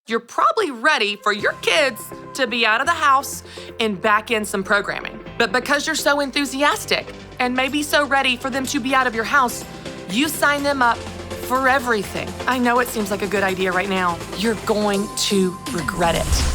You're probably ready for your kids to be out of the house and back in some programming. But because you're so enthusiastic and maybe so ready for them to be out of your house, you sign them up for everything. I know it seems like a good idea right now. You're going to regret it.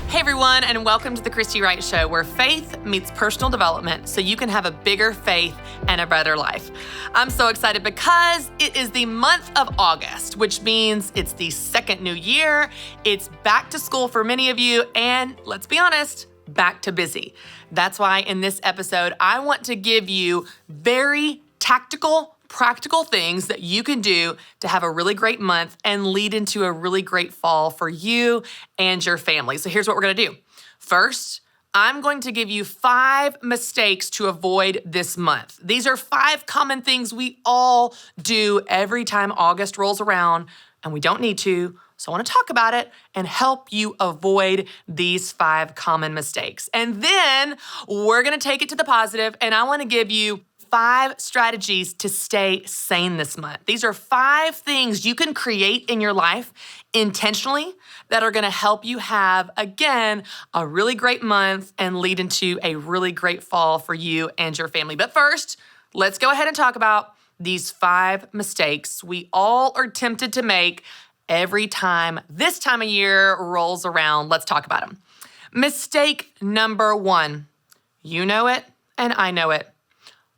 Hey everyone, and welcome to the Christy Wright Show, where faith meets personal development so you can have a bigger faith and a better life. I'm so excited because it is the month of August, which means it's the second new year, it's back to school for many of you, and let's be honest, back to busy. That's why in this episode, I want to give you very tactical, practical things that you can do to have a really great month and lead into a really great fall for you and your family. So here's what we're gonna do. First, I'm going to give you 5 mistakes to avoid this month. These are 5 common things we all do every time August rolls around, and we don't need to. So I wanna talk about it and help you avoid these 5 common mistakes. And then we're gonna take it to the positive, and I wanna give you 5 strategies to stay sane this month. These are 5 things you can create in your life intentionally that are gonna help you have, again, a really great month and lead into a really great fall for you and your family. But first, let's go ahead and talk about these 5 mistakes we all are tempted to make every time this time of year rolls around. Let's talk about them. Mistake number 1, you know it and I know it.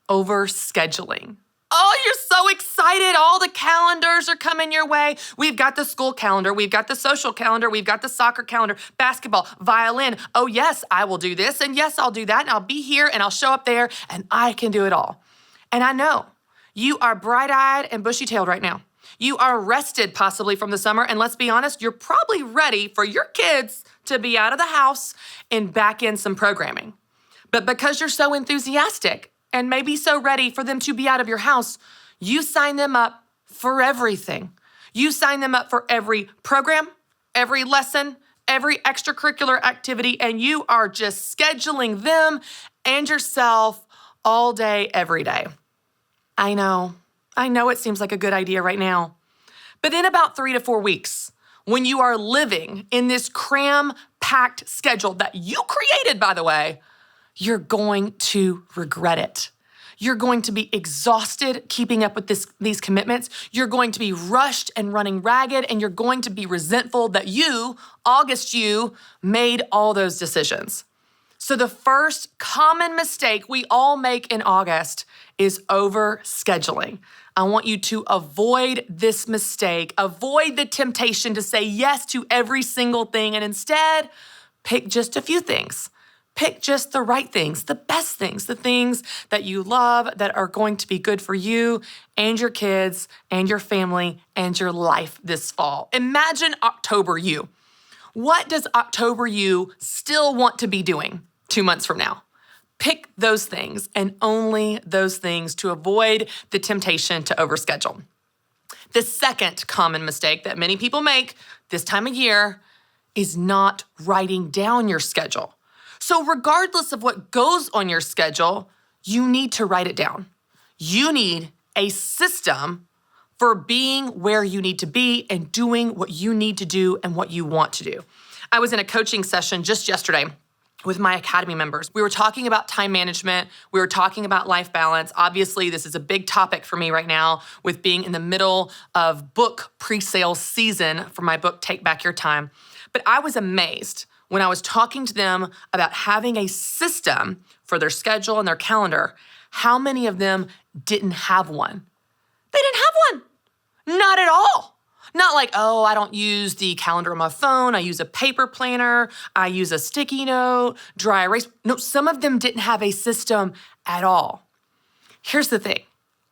Overscheduling. Oh, you're so excited. All the calendars are coming your way. We've got the school calendar. We've got the social calendar. We've got the soccer calendar, basketball, violin. Oh, yes, I will do this. And yes, I'll do that. And I'll be here and I'll show up there and I can do it all. And I know you are bright-eyed and bushy-tailed right now. You are rested possibly from the summer. And let's be honest, you're probably ready for your kids to be out of the house and back in some programming. But because you're so enthusiastic and maybe so ready for them to be out of your house, you sign them up for everything. You sign them up for every program, every lesson, every extracurricular activity, and you are just scheduling them and yourself all day, every day. I know it seems like a good idea right now. But in about 3 to 4 weeks, when you are living in this cram-packed schedule that you created, by the way, you're going to regret it. You're going to be exhausted keeping up with these commitments. You're going to be rushed and running ragged, and you're going to be resentful that you, August you, made all those decisions. So the first common mistake we all make in August is overscheduling. I want you to avoid this mistake, avoid the temptation to say yes to every single thing, and instead pick just a few things. Pick just the right things, the best things, the things that you love that are going to be good for you and your kids and your family and your life this fall. Imagine October you. What does October you still want to be doing 2 months from now? Pick those things and only those things to avoid the temptation to overschedule. The second common mistake that many people make this time of year is not writing down your schedule. So regardless of what goes on your schedule, you need to write it down. You need a system for being where you need to be and doing what you need to do and what you want to do. I was in a coaching session just yesterday with my Academy members. We were talking about time management. We were talking about life balance. Obviously, this is a big topic for me right now with being in the middle of book pre-sale season for my book, Take Back Your Time. But I was amazed when I was talking to them about having a system for their schedule and their calendar, how many of them didn't have one? They didn't have one. Not at all. Not like, oh, I don't use the calendar on my phone. I use a paper planner. I use a sticky note, dry erase. No, some of them didn't have a system at all. Here's the thing.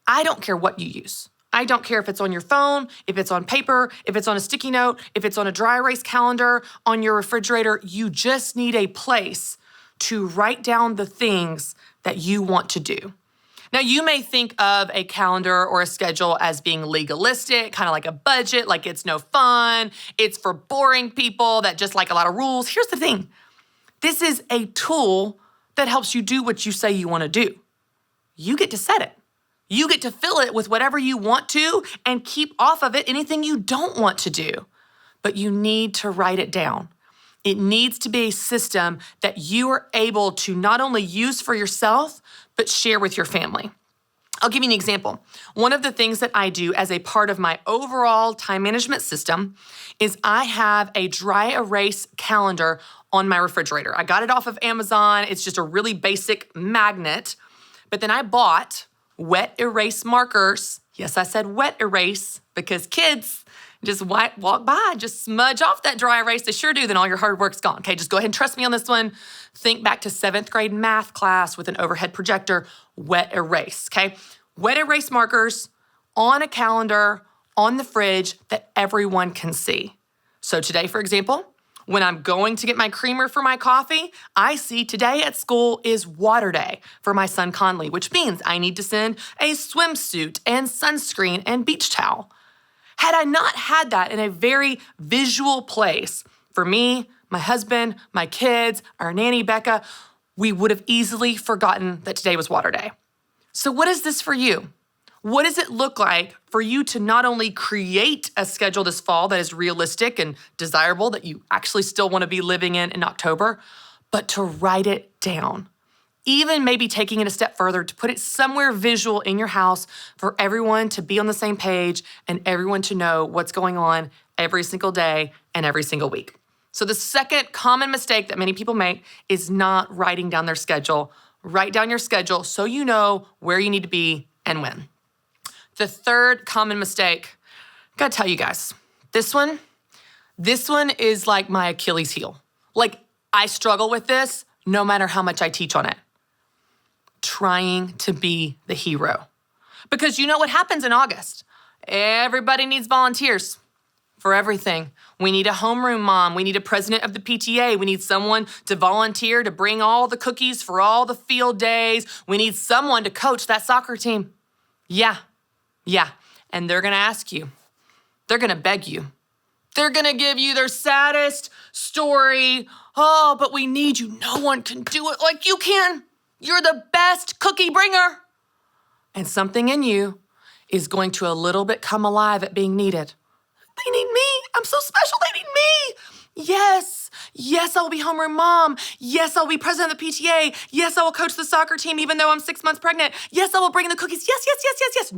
I don't care what you use. I don't care if it's on your phone, if it's on paper, if it's on a sticky note, if it's on a dry erase calendar, on your refrigerator. You just need a place to write down the things that you want to do. Now, you may think of a calendar or a schedule as being legalistic, kind of like a budget, like it's no fun. It's for boring people that just like a lot of rules. Here's the thing. This is a tool that helps you do what you say you want to do. You get to set it. You get to fill it with whatever you want to and keep off of it anything you don't want to do. But you need to write it down. It needs to be a system that you are able to not only use for yourself, but share with your family. I'll give you an example. One of the things that I do as a part of my overall time management system is I have a dry erase calendar on my refrigerator. I got it off of Amazon. It's just a really basic magnet. But then I bought wet erase markers. Yes, I said wet erase because kids just walk by, just smudge off that dry erase. They sure do, then all your hard work's gone. Okay, just go ahead and trust me on this one. Think back to 7th grade math class with an overhead projector, wet erase, okay? Wet erase markers on a calendar, on the fridge that everyone can see. So today, for example, when I'm going to get my creamer for my coffee, I see today at school is water day for my son Conley, which means I need to send a swimsuit and sunscreen and beach towel. Had I not had that in a very visual place for me, my husband, my kids, our nanny Becca, we would have easily forgotten that today was water day. So what is this for you? What does it look like for you to not only create a schedule this fall that is realistic and desirable, that you actually still want to be living in October, but to write it down? Even maybe taking it a step further to put it somewhere visual in your house for everyone to be on the same page and everyone to know what's going on every single day and every single week. So the second common mistake that many people make is not writing down their schedule. Write down your schedule so you know where you need to be and when. The third common mistake, I gotta tell you guys, this one is like my Achilles heel. Like I struggle with this no matter how much I teach on it. Trying to be the hero. Because you know what happens in August? Everybody needs volunteers for everything. We need a homeroom mom. We need a president of the PTA. We need someone to volunteer to bring all the cookies for all the field days. We need someone to coach that soccer team. Yeah. And they're gonna ask you. They're gonna beg you. They're gonna give you their saddest story. Oh, but we need you. No one can do it like you can. You're the best cookie bringer. And something in you is going to a little bit come alive at being needed. They need me. I'm so special. They need me. Yes, I will be homeroom mom. Yes, I'll be president of the PTA. Yes, I will coach the soccer team even though I'm 6 months pregnant. Yes, I will bring the cookies. Yes.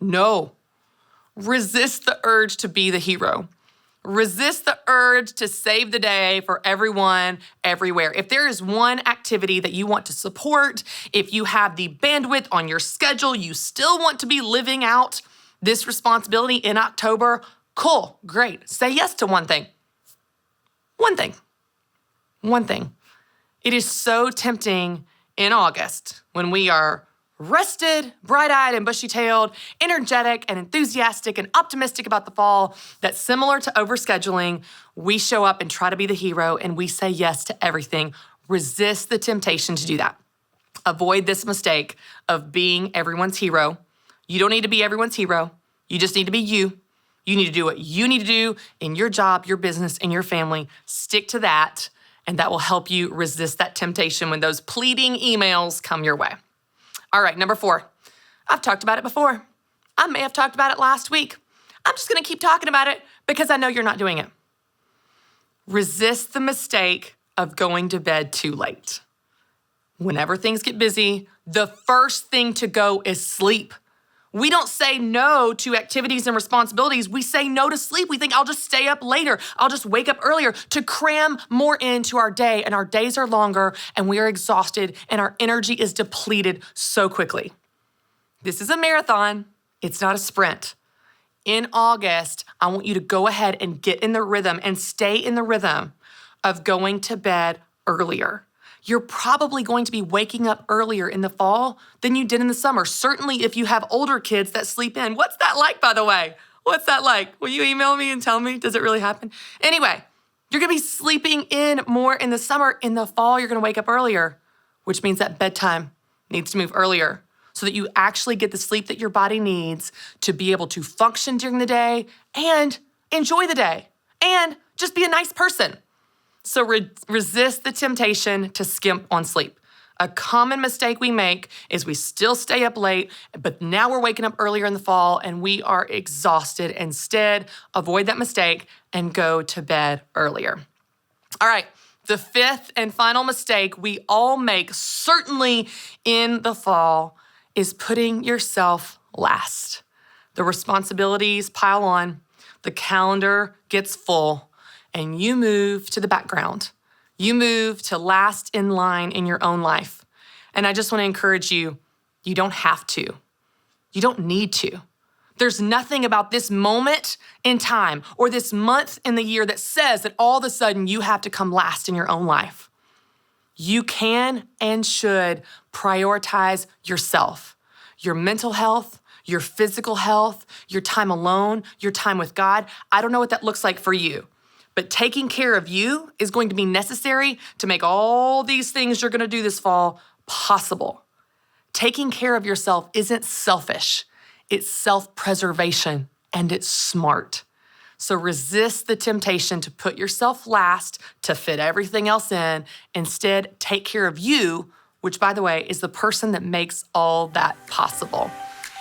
No. Resist the urge to be the hero. Resist the urge to save the day for everyone, everywhere. If there is one activity that you want to support, if you have the bandwidth on your schedule, you still want to be living out this responsibility in October, cool, great. Say yes to one thing. One thing. It is so tempting in August when we are rested, bright-eyed and bushy-tailed, energetic and enthusiastic and optimistic about the fall, that similar to overscheduling, we show up and try to be the hero and we say yes to everything. Resist the temptation to do that. Avoid this mistake of being everyone's hero. You don't need to be everyone's hero. You just need to be you. You need to do what you need to do in your job, your business, and your family. Stick to that, and that will help you resist that temptation when those pleading emails come your way. All right, number 4. I've talked about it before. I may have talked about it last week. I'm just gonna keep talking about it because I know you're not doing it. Resist the mistake of going to bed too late. Whenever things get busy, the first thing to go is sleep. We don't say no to activities and responsibilities. We say no to sleep. We think, I'll just stay up later. I'll just wake up earlier to cram more into our day. And our days are longer and we are exhausted and our energy is depleted so quickly. This is a marathon. It's not a sprint. In August, I want you to go ahead and get in the rhythm and stay in the rhythm of going to bed earlier. You're probably going to be waking up earlier in the fall than you did in the summer. Certainly if you have older kids that sleep in. What's that like, by the way? What's that like? Will you email me and tell me? Does it really happen? Anyway, you're gonna be sleeping in more in the summer. In the fall, you're gonna wake up earlier, which means that bedtime needs to move earlier so that you actually get the sleep that your body needs to be able to function during the day and enjoy the day and just be a nice person. So resist the temptation to skimp on sleep. A common mistake we make is we still stay up late, but now we're waking up earlier in the fall and we are exhausted. Instead, avoid that mistake and go to bed earlier. All right, the fifth and final mistake we all make, certainly in the fall, is putting yourself last. The responsibilities pile on, the calendar gets full, and you move to the background. You move to last in line in your own life. And I just want to encourage you, you don't have to. You don't need to. There's nothing about this moment in time or this month in the year that says that all of a sudden you have to come last in your own life. You can and should prioritize yourself, your mental health, your physical health, your time alone, your time with God. I don't know what that looks like for you. But taking care of you is going to be necessary to make all these things you're going to do this fall possible. Taking care of yourself isn't selfish. It's self-preservation, and it's smart. So resist the temptation to put yourself last to fit everything else in. Instead, take care of you, which, by the way, is the person that makes all that possible.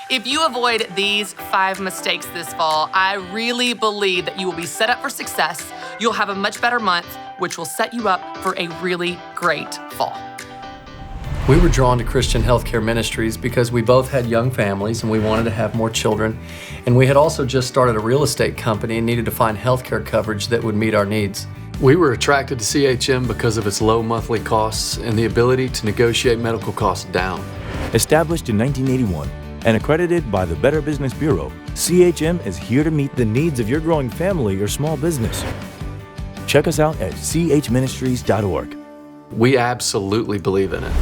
If you avoid these 5 mistakes this fall, I really believe that you will be set up for success. You'll have a much better month, which will set you up for a really great fall. We were drawn to Christian Healthcare Ministries because we both had young families and we wanted to have more children. And we had also just started a real estate company and needed to find healthcare coverage that would meet our needs. We were attracted to CHM because of its low monthly costs and the ability to negotiate medical costs down. Established in 1981 and accredited by the Better Business Bureau, CHM is here to meet the needs of your growing family or small business. Check us out at chministries.org. We absolutely believe in it.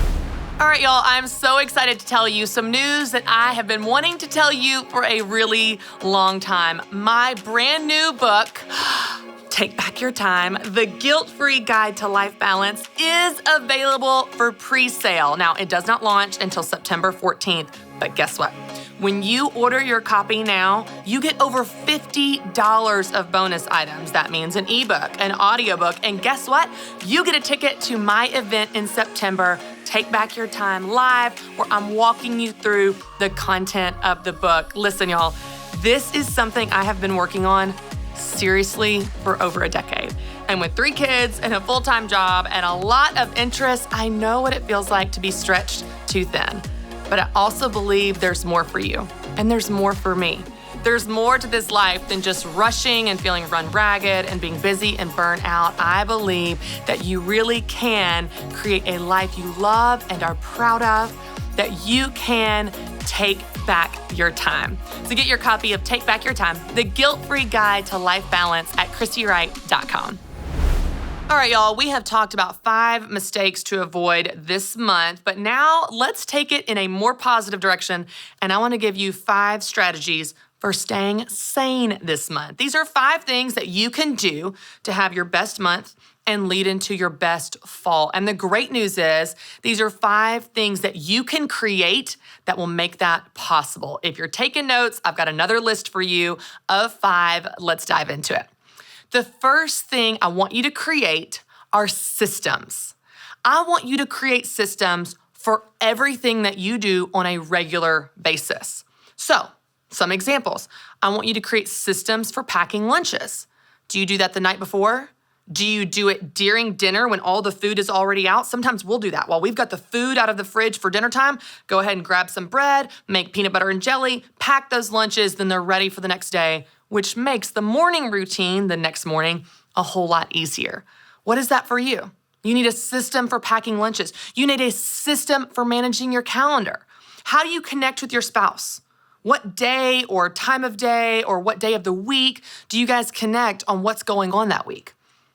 All right, y'all, I'm so excited to tell you some news that I have been wanting to tell you for a really long time. My brand new book, Take Back Your Time, The Guilt-Free Guide to Life Balance, is available for pre-sale. Now, it does not launch until September 14th, but guess what? When you order your copy now, you get over $50 of bonus items. That means an ebook, an audiobook, and guess what? You get a ticket to my event in September, Take Back Your Time Live, where I'm walking you through the content of the book. Listen, y'all, this is something I have been working on seriously for over a decade. And with 3 kids and a full-time job and a lot of interest, I know what it feels like to be stretched too thin. But I also believe there's more for you, and there's more for me. There's more to this life than just rushing and feeling run ragged and being busy and burnt out. I believe that you really can create a life you love and are proud of, that you can take back your time. So get your copy of Take Back Your Time, The Guilt-Free Guide to Life Balance at ChristyWright.com. All right, y'all, we have talked about 5 mistakes to avoid this month, but now let's take it in a more positive direction, and I want to give you 5 strategies for staying sane this month. These are 5 things that you can do to have your best month and lead into your best fall. And the great news is these are 5 things that you can create that will make that possible. If you're taking notes, I've got another list for you of 5. Let's dive into it. The first thing I want you to create are systems. I want you to create systems for everything that you do on a regular basis. So, some examples. I want you to create systems for packing lunches. Do you do that the night before? Do you do it during dinner when all the food is already out? Sometimes we'll do that. While we've got the food out of the fridge for dinner time, go ahead and grab some bread, make peanut butter and jelly, pack those lunches, then they're ready for the next day, which makes the morning routine the next morning a whole lot easier. What is that for you? You need a system for packing lunches. You need a system for managing your calendar. How do you connect with your spouse? What day or time of day or what day of the week do you guys connect on what's going on that week?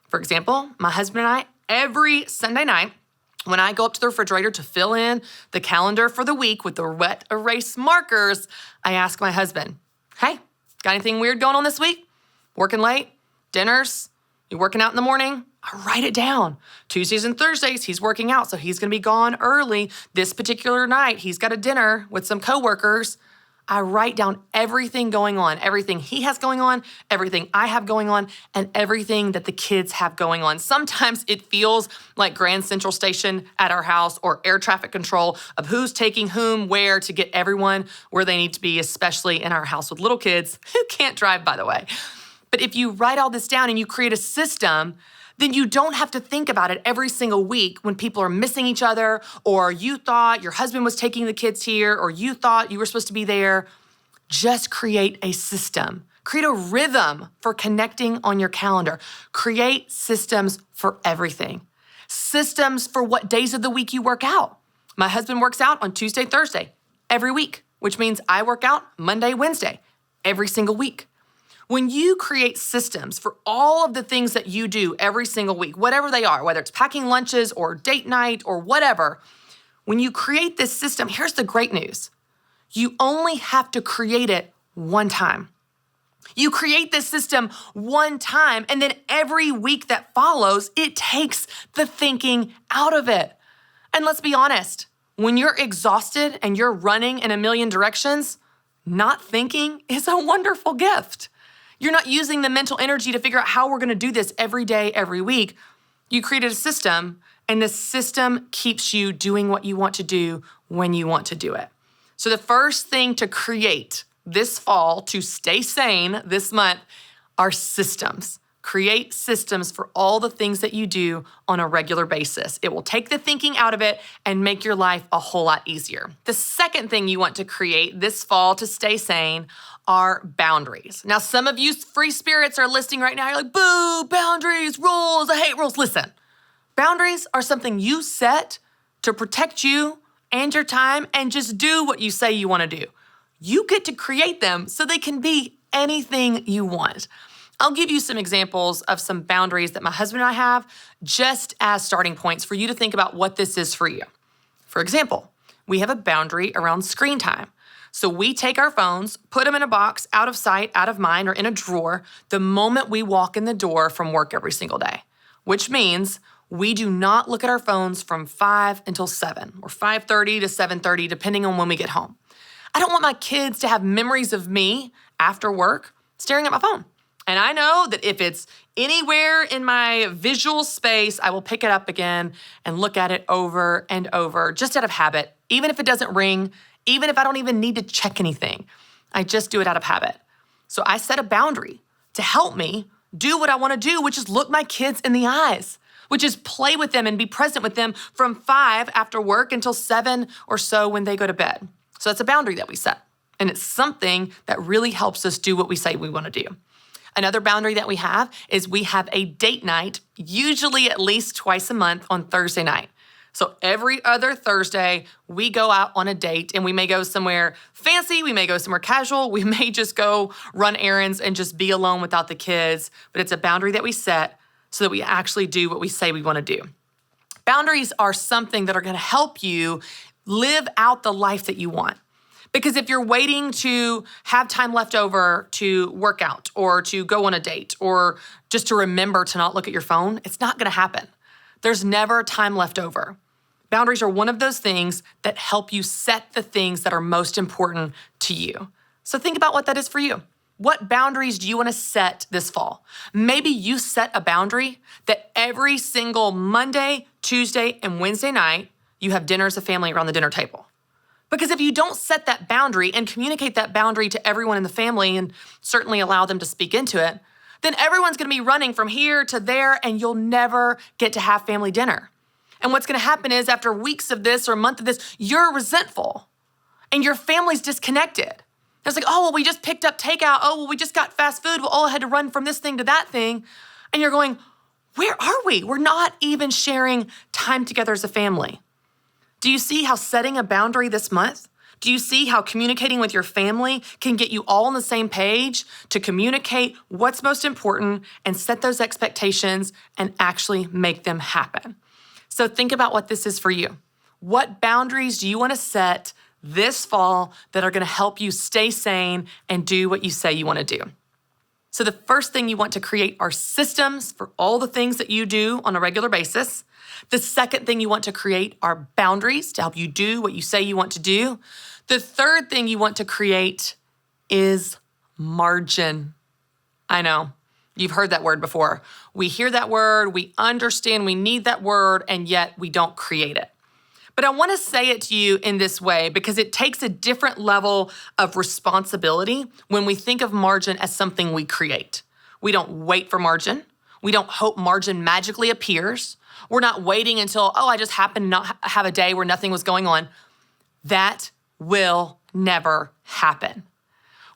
For example, my husband and I, every Sunday night, when I go up to the refrigerator to fill in the calendar for the week with the wet erase markers, I ask my husband, hey, got anything weird going on this week? Working late? Dinners? You working out in the morning? I write it down. Tuesdays and Thursdays, he's working out, so he's gonna be gone early. This particular night, he's got a dinner with some coworkers. I write down everything going on, everything he has going on, everything I have going on, and everything that the kids have going on. Sometimes it feels like Grand Central Station at our house or air traffic control of who's taking whom where to get everyone where they need to be, especially in our house with little kids who can't drive, by the way. But if you write all this down and you create a system, then you don't have to think about it every single week when people are missing each other, or you thought your husband was taking the kids here, or you thought you were supposed to be there. Just create a system. Create a rhythm for connecting on your calendar. Create systems for everything. Systems for what days of the week you work out. My husband works out on Tuesday, Thursday, every week, which means I work out Monday, Wednesday, every single week. When you create systems for all of the things that you do every single week, whatever they are, whether it's packing lunches or date night or whatever, when you create this system, here's the great news. You only have to create it one time. You create this system one time, and then every week that follows, it takes the thinking out of it. And let's be honest, when you're exhausted and you're running in a million directions, not thinking is a wonderful gift. You're not using the mental energy to figure out how we're gonna do this every day, every week. You created a system, and the system keeps you doing what you want to do when you want to do it. So the first thing to create this fall to stay sane this month are systems. Create systems for all the things that you do on a regular basis. It will take the thinking out of it and make your life a whole lot easier. The second thing you want to create this fall to stay sane are boundaries. Now, some of you free spirits are listening right now. You're like, boo, boundaries, rules, I hate rules. Listen, boundaries are something you set to protect you and your time and just do what you say you want to do. You get to create them so they can be anything you want. I'll give you some examples of some boundaries that my husband and I have just as starting points for you to think about what this is for you. For example, we have a boundary around screen time. So we take our phones, put them in a box, out of sight, out of mind, or in a drawer the moment we walk in the door from work every single day, which means we do not look at our phones from 5 until 7 or 5:30 to 7:30, depending on when we get home. I don't want my kids to have memories of me after work staring at my phone. And I know that if it's anywhere in my visual space, I will pick it up again and look at it over and over, just out of habit, even if it doesn't ring, even if I don't even need to check anything. I just do it out of habit. So I set a boundary to help me do what I want to do, which is look my kids in the eyes, which is play with them and be present with them from 5 after work until 7 or so when they go to bed. So that's a boundary that we set. And it's something that really helps us do what we say we want to do. Another boundary that we have is we have a date night, usually at least twice a month on Thursday night. So every other Thursday, we go out on a date, and we may go somewhere fancy, we may go somewhere casual, we may just go run errands and just be alone without the kids, but it's a boundary that we set so that we actually do what we say we want to do. Boundaries are something that are going to help you live out the life that you want. Because if you're waiting to have time left over to work out or to go on a date or just to remember to not look at your phone, it's not going to happen. There's never time left over. Boundaries are one of those things that help you set the things that are most important to you. So think about what that is for you. What boundaries do you want to set this fall? Maybe you set a boundary that every single Monday, Tuesday, and Wednesday night, you have dinner as a family around the dinner table. Because if you don't set that boundary and communicate that boundary to everyone in the family and certainly allow them to speak into it, then everyone's gonna be running from here to there and you'll never get to have family dinner. And what's gonna happen is after weeks of this or a month of this, you're resentful and your family's disconnected. It's like, oh, well, we just picked up takeout. Oh, well, we just got fast food. Well, oh, I had to run from this thing to that thing. And you're going, where are we? We're not even sharing time together as a family. Do you see how setting a boundary this month? Do you see how communicating with your family can get you all on the same page to communicate what's most important and set those expectations and actually make them happen? So think about what this is for you. What boundaries do you want to set this fall that are going to help you stay sane and do what you say you want to do? So the first thing you want to create are systems for all the things that you do on a regular basis. The second thing you want to create are boundaries to help you do what you say you want to do. The third thing you want to create is margin. I know, you've heard that word before. We hear that word, we understand we need that word, and yet we don't create it. But I want to say it to you in this way because it takes a different level of responsibility when we think of margin as something we create. We don't wait for margin. We don't hope margin magically appears. We're not waiting until, I just happened to not have a day where nothing was going on. That will never happen.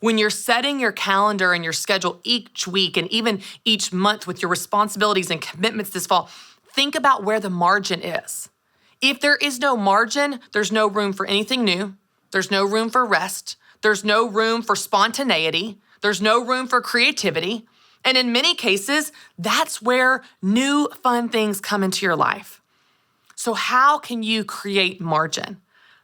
When you're setting your calendar and your schedule each week and even each month with your responsibilities and commitments this fall, think about where the margin is. If there is no margin, there's no room for anything new. There's no room for rest. There's no room for spontaneity. There's no room for creativity. And in many cases, that's where new fun things come into your life. So how can you create margin?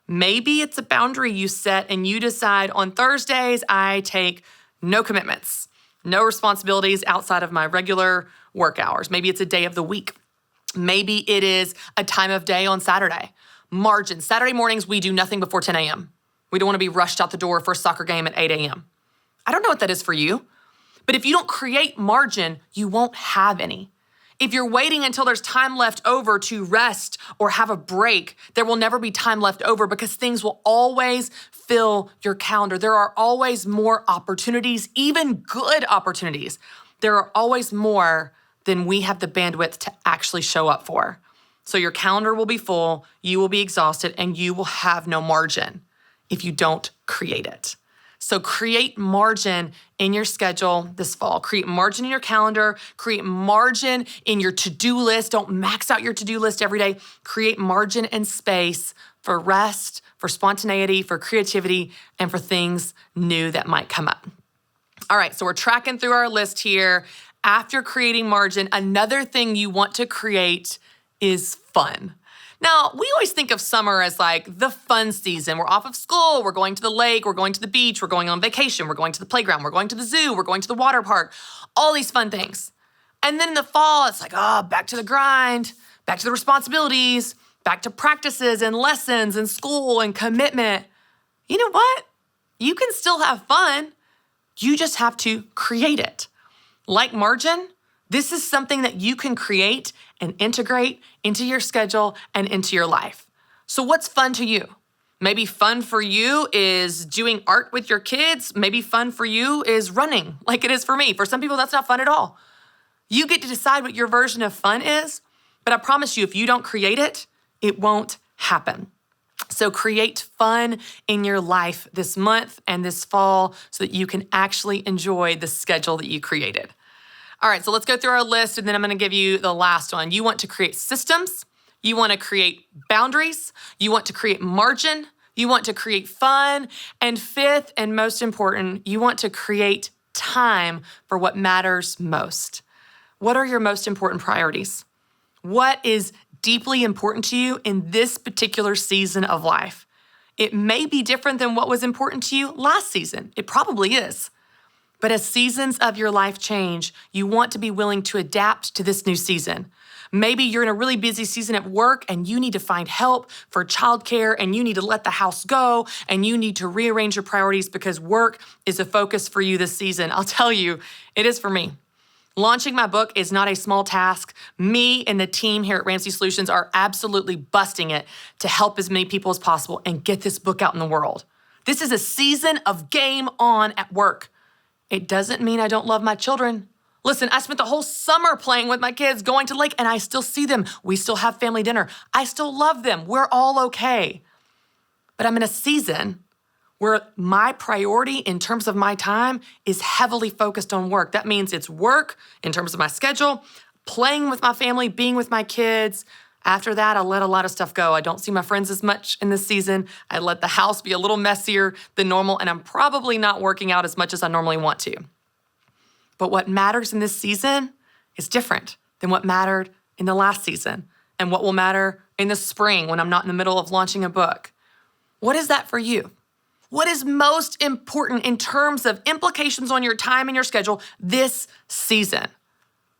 Maybe it's a boundary you set and you decide on Thursdays, I take no commitments, no responsibilities outside of my regular work hours. Maybe it's a day of the week. Maybe it is a time of day on Saturday. Margin. Saturday mornings, we do nothing before 10 a.m. We don't want to be rushed out the door for a soccer game at 8 a.m. I don't know what that is for you, but if you don't create margin, you won't have any. If you're waiting until there's time left over to rest or have a break, there will never be time left over because things will always fill your calendar. There are always more opportunities, even good opportunities. There are always more than we have the bandwidth to actually show up for. So your calendar will be full, you will be exhausted, and you will have no margin if you don't create it. So create margin in your schedule this fall. Create margin in your calendar. Create margin in your to-do list. Don't max out your to-do list every day. Create margin and space for rest, for spontaneity, for creativity, and for things new that might come up. All right, so we're tracking through our list here. After creating margin, another thing you want to create is fun. Now, we always think of summer as like the fun season. We're off of school, we're going to the lake, we're going to the beach, we're going on vacation, we're going to the playground, we're going to the zoo, we're going to the water park, all these fun things. And then in the fall, it's like, back to the grind, back to the responsibilities, back to practices and lessons and school and commitment. You know what? You can still have fun. You just have to create it. Like margin, this is something that you can create and integrate into your schedule and into your life. So what's fun to you? Maybe fun for you is doing art with your kids. Maybe fun for you is running like it is for me. For some people, that's not fun at all. You get to decide what your version of fun is, but I promise you, if you don't create it, it won't happen. So create fun in your life this month and this fall so that you can actually enjoy the schedule that you created. All right, so let's go through our list and then I'm gonna give you the last one. You want to create systems, you wanna create boundaries, you want to create margin, you want to create fun, and fifth and most important, you want to create time for what matters most. What are your most important priorities? What is deeply important to you in this particular season of life? It may be different than what was important to you last season. It probably is. But as seasons of your life change, you want to be willing to adapt to this new season. Maybe you're in a really busy season at work and you need to find help for childcare and you need to let the house go and you need to rearrange your priorities because work is a focus for you this season. I'll tell you, it is for me. Launching my book is not a small task. Me and the team here at Ramsey Solutions are absolutely busting it to help as many people as possible and get this book out in the world. This is a season of game on at work. It doesn't mean I don't love my children. Listen, I spent the whole summer playing with my kids, going to the lake, and I still see them. We still have family dinner. I still love them. We're all okay. But I'm in a season where my priority in terms of my time is heavily focused on work. That means it's work in terms of my schedule, playing with my family, being with my kids. After that, I let a lot of stuff go. I don't see my friends as much in this season. I let the house be a little messier than normal, and I'm probably not working out as much as I normally want to. But what matters in this season is different than what mattered in the last season and what will matter in the spring when I'm not in the middle of launching a book. What is that for you? What is most important in terms of implications on your time and your schedule this season?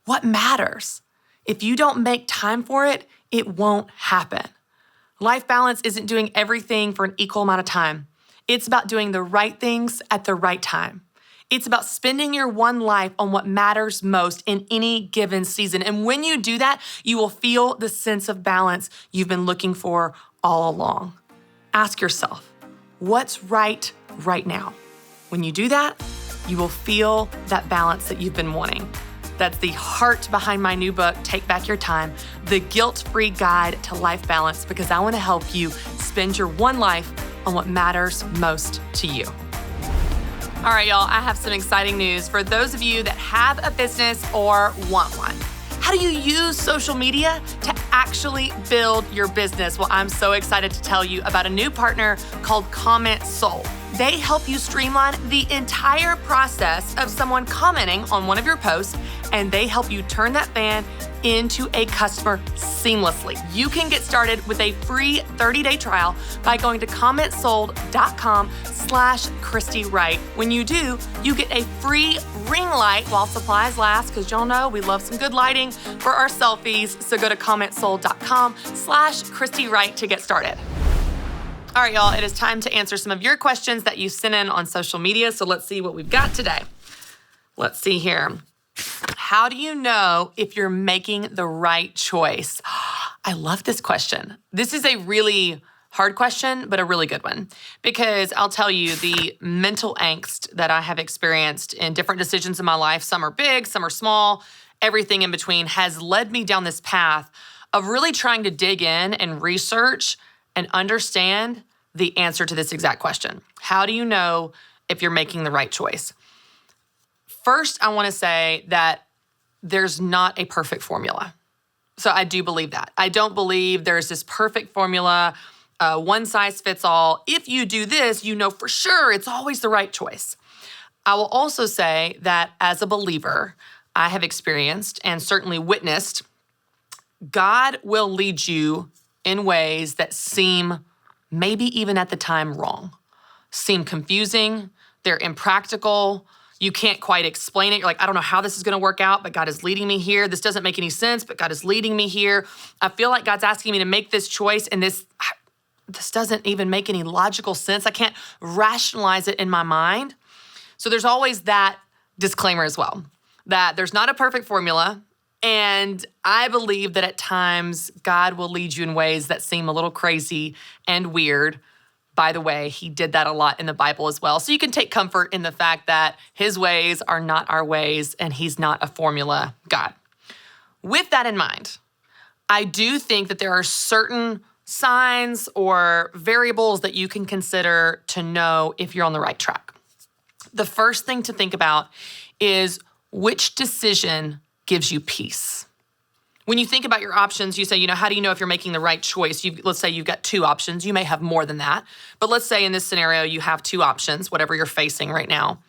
What matters? If you don't make time for it, it won't happen. Life balance isn't doing everything for an equal amount of time. It's about doing the right things at the right time. It's about spending your one life on what matters most in any given season. And when you do that, you will feel the sense of balance you've been looking for all along. Ask yourself, what's right now? When you do that, you will feel that balance that you've been wanting. That's the heart behind my new book, Take Back Your Time, the guilt-free guide to life balance, because I want to help you spend your one life on what matters most to you. All right, y'all, I have some exciting news for those of you that have a business or want one. How do you use social media to actually build your business? Well, I'm so excited to tell you about a new partner called Comment Soul. They help you streamline the entire process of someone commenting on one of your posts, and they help you turn that fan into a customer seamlessly. You can get started with a free 30-day trial by going to commentsold.com/Christy Wright. When you do, you get a free ring light while supplies last, because y'all know we love some good lighting for our selfies. So go to commentsold.com/Christy Wright to get started. All right, y'all, it is time to answer some of your questions that you sent in on social media. So let's see what we've got today. Let's see here. How do you know if you're making the right choice? I love this question. This is a really hard question, but a really good one, because I'll tell you the mental angst that I have experienced in different decisions in my life, some are big, some are small, everything in between, has led me down this path of really trying to dig in and research and understand the answer to this exact question. How do you know if you're making the right choice? First, I want to say that there's not a perfect formula. So I do believe that. I don't believe there's this perfect formula, one size fits all. If you do this, you know for sure it's always the right choice. I will also say that as a believer, I have experienced and certainly witnessed, God will lead you in ways that seem maybe even at the time wrong, seem confusing, they're impractical, you can't quite explain it. You're like, I don't know how this is gonna work out, but God is leading me here. This doesn't make any sense, but God is leading me here. I feel like God's asking me to make this choice, and this doesn't even make any logical sense. I can't rationalize it in my mind. So there's always that disclaimer as well, that there's not a perfect formula. And I believe that at times God will lead you in ways that seem a little crazy and weird. By the way, he did that a lot in the Bible as well. So you can take comfort in the fact that his ways are not our ways and he's not a formula God. With that in mind, I do think that there are certain signs or variables that you can consider to know if you're on the right track. The first thing to think about is which decision gives you peace. When you think about your options, you say, how do you know if you're making the right choice? Let's say you've got two options. You may have more than that. But let's say in this scenario, you have two options, whatever you're facing right now.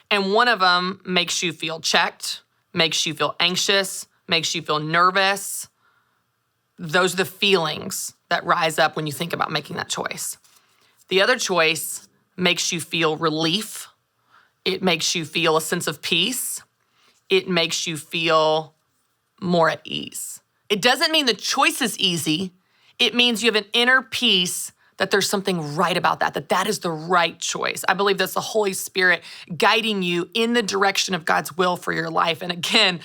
And one of them makes you feel checked, makes you feel anxious, makes you feel nervous. Those are the feelings that rise up when you think about making that choice. The other choice makes you feel relief. It makes you feel a sense of peace. It makes you feel more at ease. It doesn't mean the choice is easy. It means you have an inner peace that there's something right about that is the right choice. I believe that's the Holy Spirit guiding you in the direction of God's will for your life. And again,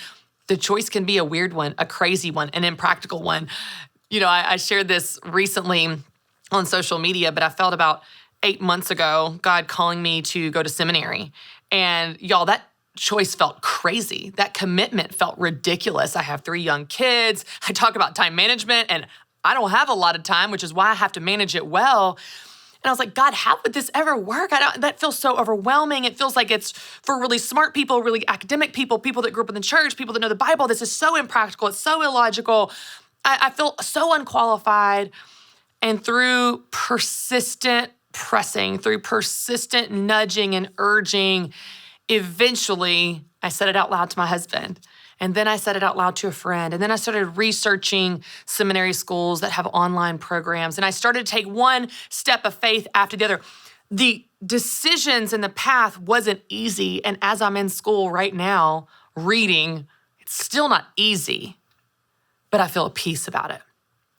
the choice can be a weird one, a crazy one, an impractical one. I shared this recently on social media, but I felt about 8 months ago, God calling me to go to seminary. And y'all, that choice felt crazy. That commitment felt ridiculous. I have 3 young kids. I talk about time management, and I don't have a lot of time, which is why I have to manage it well. And I was like, God, how would this ever work? That feels so overwhelming. It feels like it's for really smart people, really academic people, people that grew up in the church, people that know the Bible. This is so impractical. It's so illogical. I feel so unqualified. And through persistent pressing, through persistent nudging and urging, eventually, I said it out loud to my husband. And then I said it out loud to a friend. And then I started researching seminary schools that have online programs. And I started to take one step of faith after the other. The decisions in the path wasn't easy. And as I'm in school right now, reading, it's still not easy, but I feel a peace about it.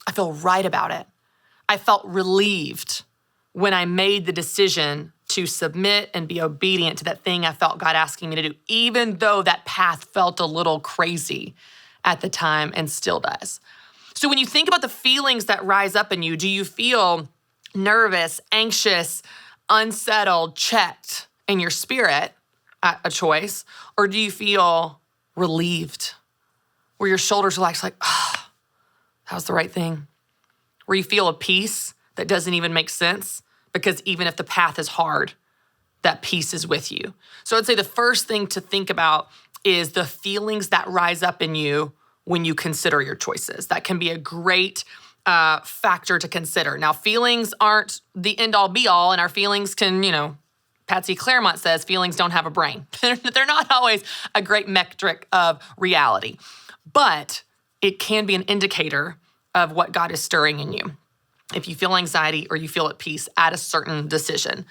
I feel right about it. I felt relieved when I made the decision to submit and be obedient to that thing I felt God asking me to do, even though that path felt a little crazy at the time and still does. So when you think about the feelings that rise up in you, do you feel nervous, anxious, unsettled, checked in your spirit at a choice? Or do you feel relieved, where your shoulders relax like, that was the right thing? Where you feel a peace that doesn't even make sense, because even if the path is hard, that peace is with you. So I'd say the first thing to think about is the feelings that rise up in you when you consider your choices. That can be a great factor to consider. Now, feelings aren't the end-all be-all, and our feelings can, Patsy Claremont says feelings don't have a brain. They're not always a great metric of reality, but it can be an indicator of what God is stirring in you. If you feel anxiety or you feel at peace at a certain decision.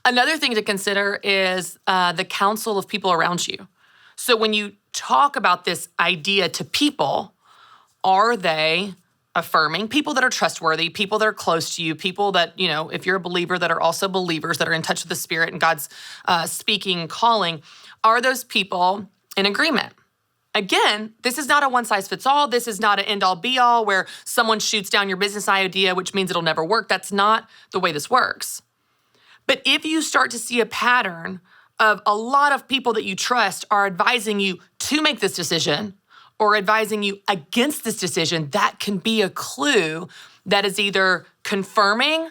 Another thing to consider is the counsel of people around you. So when you talk about this idea to people, are they affirming? People that are trustworthy, people that are close to you, people that, if you're a believer, that are also believers, that are in touch with the Spirit and God's speaking and calling, are those people in agreement? Again, this is not a one-size-fits-all. This is not an end-all be-all where someone shoots down your business idea, which means it'll never work. That's not the way this works. But if you start to see a pattern of a lot of people that you trust are advising you to make this decision or advising you against this decision, that can be a clue that is either confirming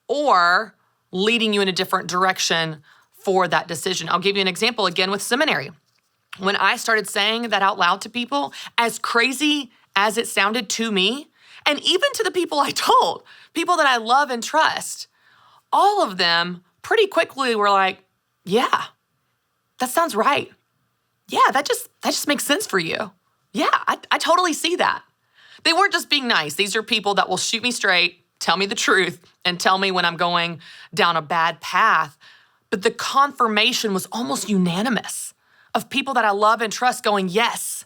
or leading you in a different direction for that decision. I'll give you an example again with seminary. When I started saying that out loud to people, as crazy as it sounded to me, and even to the people I told, people that I love and trust, all of them pretty quickly were like, yeah, that sounds right. Yeah, that just makes sense for you. Yeah, I totally see that. They weren't just being nice. These are people that will shoot me straight, tell me the truth, and tell me when I'm going down a bad path. But the confirmation was almost unanimous of people that I love and trust going, yes,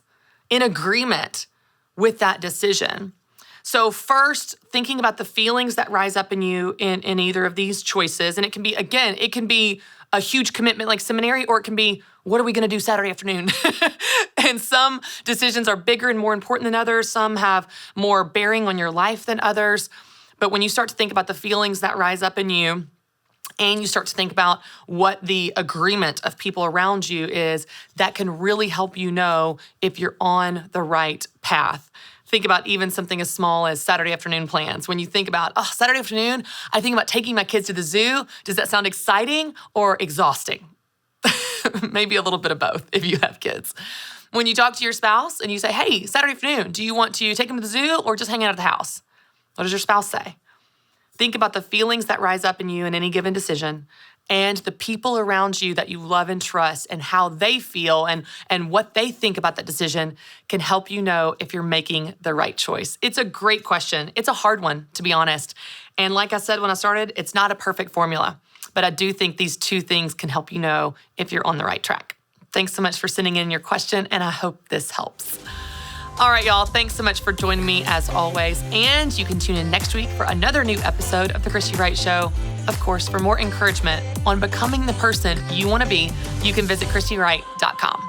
in agreement with that decision. So first, thinking about the feelings that rise up in you in either of these choices. And it can be a huge commitment like seminary, or it can be, what are we gonna do Saturday afternoon? And some decisions are bigger and more important than others. Some have more bearing on your life than others. But when you start to think about the feelings that rise up in you, and you start to think about what the agreement of people around you is, that can really help you know if you're on the right path. Think about even something as small as Saturday afternoon plans. When you think about, Saturday afternoon, I think about taking my kids to the zoo. Does that sound exciting or exhausting? Maybe a little bit of both if you have kids. When you talk to your spouse and you say, hey, Saturday afternoon, do you want to take them to the zoo or just hang out at the house? What does your spouse say? Think about the feelings that rise up in you in any given decision and the people around you that you love and trust and how they feel and what they think about that decision can help you know if you're making the right choice. It's a great question. It's a hard one, to be honest. And like I said when I started, it's not a perfect formula, but I do think these two things can help you know if you're on the right track. Thanks so much for sending in your question, and I hope this helps. All right, y'all, thanks so much for joining me as always. And you can tune in next week for another new episode of The Christy Wright Show. Of course, for more encouragement on becoming the person you want to be, you can visit ChristyWright.com.